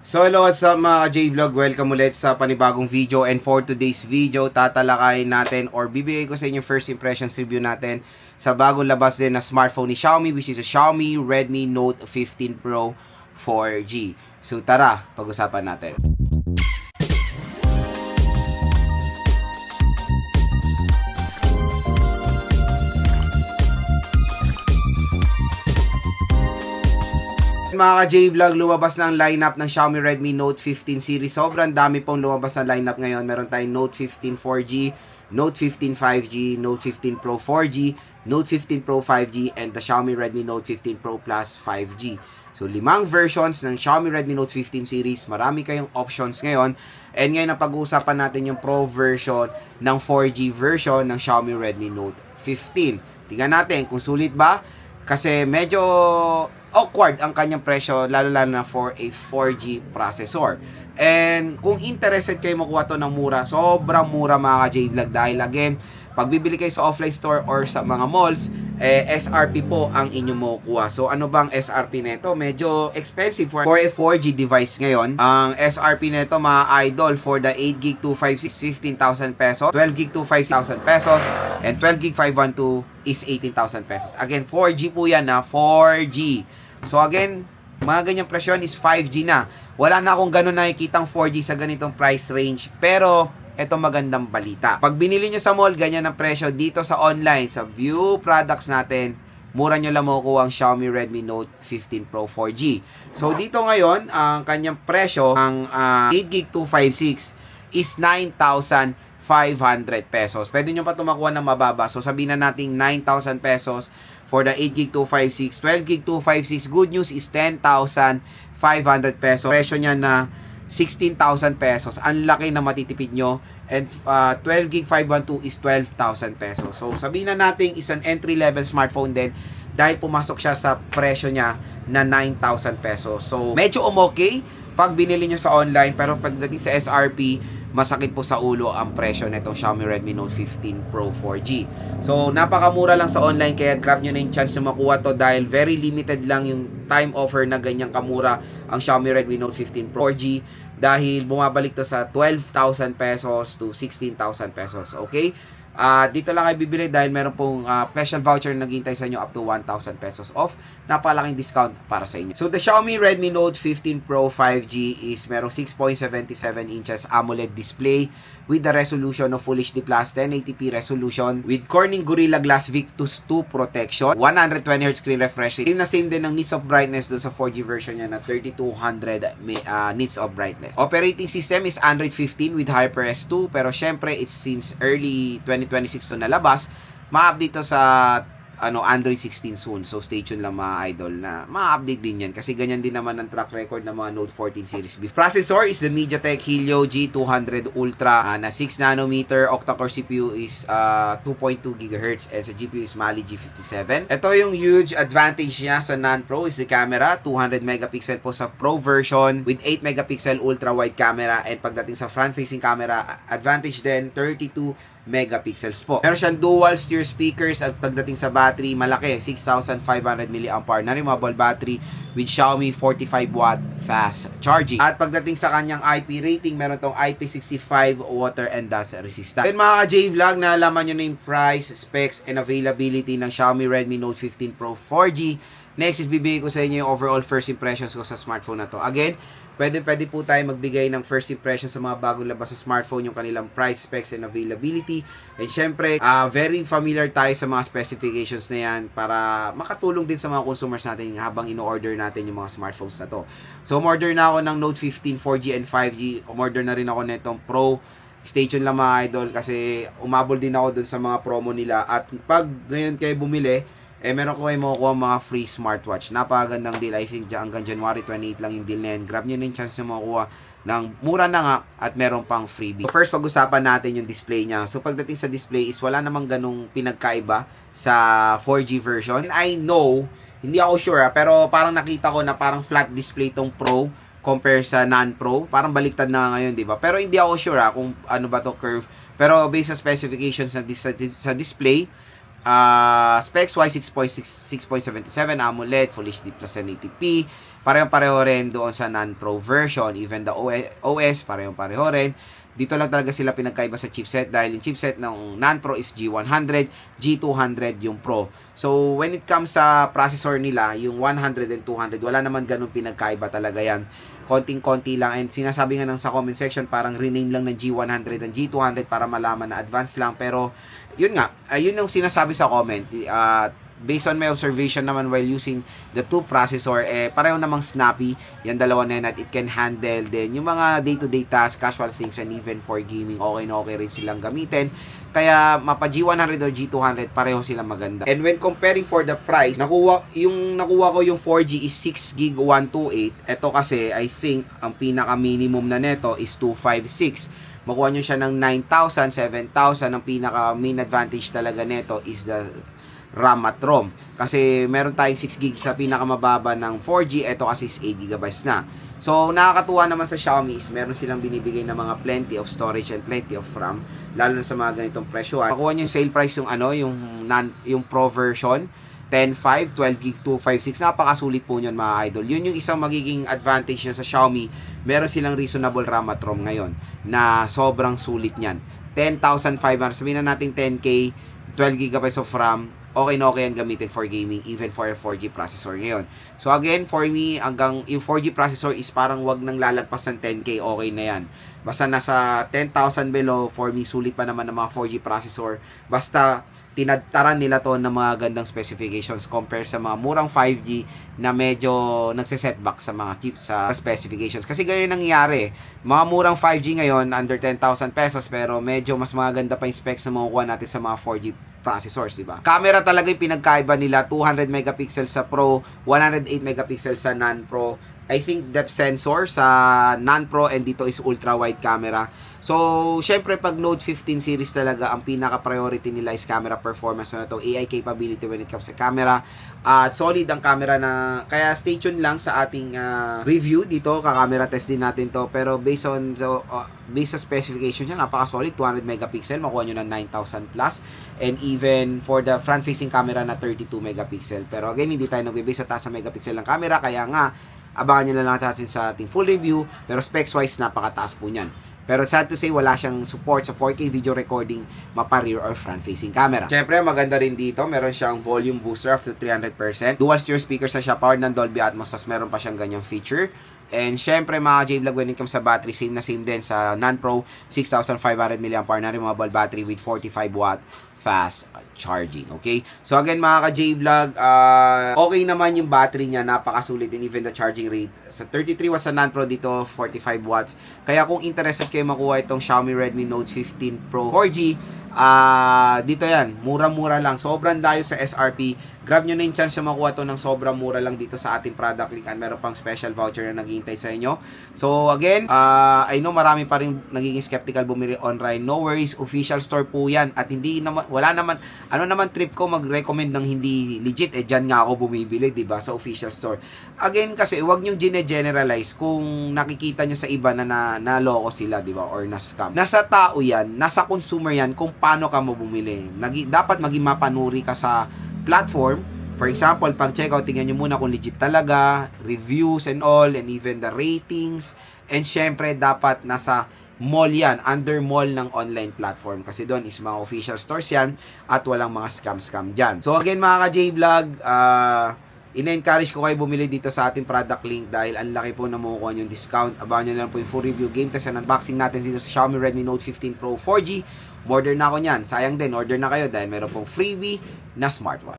So hello, what's up mga J-Vlog? Welcome ulit sa panibagong video, and for today's video, tatalakayin natin or bibigay ko sa inyo first impressions review natin sa bagong labas din na smartphone ni Xiaomi, which is a Xiaomi Redmi Note 15 Pro 4G. So tara, pag-usapan natin. Mga ka-J-Vlog, lumabas na ang lineup ng Xiaomi Redmi Note 15 series. Sobrang dami pong lumabas na lineup ngayon. Meron tayong Note 15 4G, Note 15 5G, Note 15 Pro 4G, Note 15 Pro 5G, and the Xiaomi Redmi Note 15 Pro Plus 5G. So, 5 versions ng Xiaomi Redmi Note 15 series. Marami kayong options ngayon. And ngayon, napag-uusapan natin yung Pro version ng 4G version ng Xiaomi Redmi Note 15. Tingnan natin kung sulit ba. Kasi medyo awkward ang kanyang presyo, lalo na for a 4G processor. And kung interested kayo makuha to ng mura, sobrang mura mga ka-J-Vlog, dahil again, pag bibili kayo sa offline store or sa mga malls, SRP po ang inyong makukuha. So ano bang SRP nito? Medyo expensive for a 4G device ngayon. Ang SRP nito mga idol, for the 8GB 256, 15,000 pesos, 12GB 256,000 pesos, and 12GB 512 is 18,000 pesos. Again, 4G po yan na 4G. So again, mga ganyang presyon is 5G na. Wala na akong ganun nakikitang 4G sa ganitong price range. Pero ito magandang balita. Pag binili nyo sa mall, ganyan ang presyo. Dito sa online, sa view products natin, mura nyo lang makukuha ang Xiaomi Redmi Note 15 Pro 4G. So dito ngayon, ang kanyang presyo, ang 8GB 256 is 9,500 pesos. Pwede nyo pa ito makuha ng mababa. So sabihin na natin 9,000 pesos for the 8GB 256. 12GB 256, good news is 10,500 pesos. Presyo niya na 16,000 pesos. Ang laki na matitipid nyo. And 12GB 512 is 12,000 pesos. So sabihin na natin is an entry level smartphone din, dahil pumasok siya sa presyo niya na 9,000 pesos. So medyo okay pag binili nyo sa online, pero pagdating sa SRP, masakit po sa ulo ang presyo nitong Xiaomi Redmi Note 15 Pro 4G. So, napakamura lang sa online, kaya grab nyo na yung chance na makuha to, dahil very limited lang yung time offer na ganyang kamura ang Xiaomi Redmi Note 15 Pro 4G, dahil bumabalik to sa 12,000 pesos to 16,000 pesos. Okay? Dito lang kayo bibili dahil meron pong special voucher na naghihintay sa inyo up to 1,000 pesos off. Napalaking discount para sa inyo. So the Xiaomi Redmi Note 15 Pro 5G is merong 6.77 inches AMOLED display with the resolution of Full HD Plus 1080p resolution with Corning Gorilla Glass Victus 2 protection, 120Hz screen refresh rate. Same din ng nits of brightness dun sa 4G version niya na 3200 nits of brightness. Operating system is Android 15 with HyperOS 2, pero syempre it's since early 2026 to nalabas, ma-update to sa Android 16 soon. So stay tuned lang mga idol, na ma-update din yan, kasi ganyan din naman ang track record ng mga Note 14 series B. Processor is the MediaTek Helio G200 Ultra na 6nm. Octa-core CPU is 2.2 GHz, and sa GPU is Mali G57. Ito yung huge advantage niya sa non-Pro is the camera. 200 megapixel po sa Pro version with 8 megapixel ultra wide camera, and pagdating sa front-facing camera, advantage din 32 megapixels po. Meron siyang dual steer speakers, at pagdating sa battery, malaki, 6,500 mAh na removable battery with Xiaomi 45 watt fast charging. At pagdating sa kanyang IP rating, meron tong IP65 water and dust resistant. Then mga ka-J-Vlog, nalaman nyo na yung price, specs, and availability ng Xiaomi Redmi Note 15 Pro 4G. Next is bibigay ko sa inyo yung overall first impressions ko sa smartphone na to. Again, pwede po tayo magbigay ng first impression sa mga bagong labas sa smartphone, yung kanilang price, specs, and availability. And syempre, very familiar tayo sa mga specifications na yan para makatulong din sa mga consumers natin habang ino-order natin yung mga smartphones na to. So, umorder na ako ng Note 15 4G and 5G. Umorder na rin ako nitong Pro. Stay tuned lang mga idol, kasi umabol din ako dun sa mga promo nila. At pag ngayon kayo bumili, meron ko kayo makukuha mga free smartwatch. Napakagandang deal. I think hanggang January 28 lang yung deal na yan. Grab nyo na yung chance na makukuha ng mura na nga, at meron pang freebie. So first, pag-usapan natin yung display niya. So pagdating sa display is wala namang ganong pinagkaiba sa 4G version. And I know, hindi ako sure pero parang nakita ko na parang flat display tong Pro compare sa non-Pro. Parang baliktad na ngayon, di ba? Pero hindi ako sure kung ano ba to curve. Pero based sa specifications sa display, specs wise 6.77 AMOLED Full HD plus 1080p, parehong-pareho rin doon sa non-Pro version. Even the OS, parehong-pareho rin. Dito lang talaga sila pinagkaiba sa chipset dahil yung chipset ng non-Pro is G100, G200 yung Pro. So, when it comes sa processor nila, yung 100 and 200, wala naman ganun pinagkaiba talaga yan. Konting-konti lang. And sinasabi nga sa comment section, parang rename lang ng G100 and G200 para malaman na advanced lang. Pero, yun nga, yun yung sinasabi sa comment. Based on my observation naman while using the two processor, pareho namang snappy yan dalawa na yan at it can handle din yung mga day-to-day tasks, casual things, and even for gaming, okay na okay rin silang gamitin. Kaya mapa G100 or G200, pareho silang maganda. And when comparing for the price, nakuha ko yung 4G is 6GB 128. Ito kasi, I think, ang pinaka-minimum na neto is 256. Makuha nyo siya ng 9,000, 7,000. Ang pinaka-main advantage talaga neto is the RAM at ROM. Kasi meron tayong 6GB sa pinakamababa ng 4G. Ito kasi is 8GB na. So, nakakatuwa naman sa Xiaomi is meron silang binibigay na mga plenty of storage and plenty of RAM. Lalo na sa mga ganitong presyohan. Makuha nyo yung sale price yung yung Pro version. 10.5, 12GB 256. Napakasulit po yun mga idol. Yun yung isang magiging advantage nyo sa Xiaomi. Meron silang reasonable RAM at ROM ngayon na sobrang sulit niyan. 10,500. Sabihin na natin 10K, 12GB of RAM. Okay na okay yan gamitin for gaming, even for a 4G processor ngayon. So again, for me, hanggang yung 4G processor is parang wag nang lalagpas ng 10K, okay na yan. Basta nasa 10,000 below, for me, sulit pa naman ng mga 4G processor. Basta tinadtaran nila to ng mga gandang specifications compare sa mga murang 5G na medyo nagse-setback sa mga chips sa specifications. Kasi ganyan nangyayari. Mga murang 5G ngayon, under 10,000 pesos, pero medyo mas maganda pa yung specs na makukuha natin sa mga 4G processors, diba? Camera talaga yung pinagkaiba nila, 200 megapixels sa Pro, 108 megapixels sa non-Pro. I think depth sensor sa non-Pro and dito is ultra-wide camera. So, syempre pag Note 15 series talaga, ang pinaka-priority nila is camera performance na to, AI capability when it comes sa camera. At solid ang camera na, kaya stay tuned lang sa ating review dito, ka-camera test din natin to. Pero based sa specification niya, napaka-solid, 200 megapixel, makuha nyo ng 9,000 plus. And even for the front-facing camera na 32 megapixel. Pero again, hindi tayo nagbe-base sa taas sa megapixel ng camera, kaya nga, abangan nyo na lang natin sa ating full review. Pero specs-wise, napakataas po niyan. Pero sad to say, wala siyang support sa 4K video recording, mapa rear or front-facing camera. Siyempre, maganda rin dito. Meron siyang volume booster up to 300%. Dual stereo speakers na siya, powered ng Dolby Atmos, tas meron pa siyang ganyang feature. And syempre, mga J-Vlog, when it comes sa battery, same na same din sa non-Pro, 6,500 mAh na removable battery with 45 watt fast charging. Okay? So again, mga ka-J-Vlog, okay naman yung battery niya, napakasulit, and even the charging rate. Sa 33 watts sa non-Pro, dito 45 watts. Kaya kung interested kayo makuha itong Xiaomi Redmi Note 15 Pro 4G, dito yan, mura-mura lang, sobrang layo sa SRP. Grab nyo na yung chance na makuha to ng sobrang mura lang dito sa ating product link, at meron pang special voucher na naghihintay sa inyo. So again, I know marami pa rin nagiging skeptical bumili online. No worries, official store po yan, at hindi naman, wala naman, ano naman trip ko mag-recommend ng hindi legit, dyan nga ako bumibili, diba, sa official store. Again, kasi wag nyo generalize kung nakikita nyo sa iba na naloko sila, diba, or na-scam. Nasa tao yan, nasa consumer yan, kung paano ka mo bumili. Dapat maging mapanuri ka sa platform. For example, pag checkout, tingnan nyo muna kung legit talaga, reviews and all, and even the ratings. And syempre, dapat nasa mall yan, under mall ng online platform. Kasi doon is mga official stores yan, at walang mga scam dyan. So again, mga ka-J-Vlog, ina-encourage ko kayo bumili dito sa ating product link dahil ang laki po na makukuha yung discount. Abangan nyo lang po yung full review, game test, and unboxing natin dito sa Xiaomi Redmi Note 15 Pro 4G. Order na ako nyan. Sayang din, order na kayo dahil meron pong freebie na smartwatch.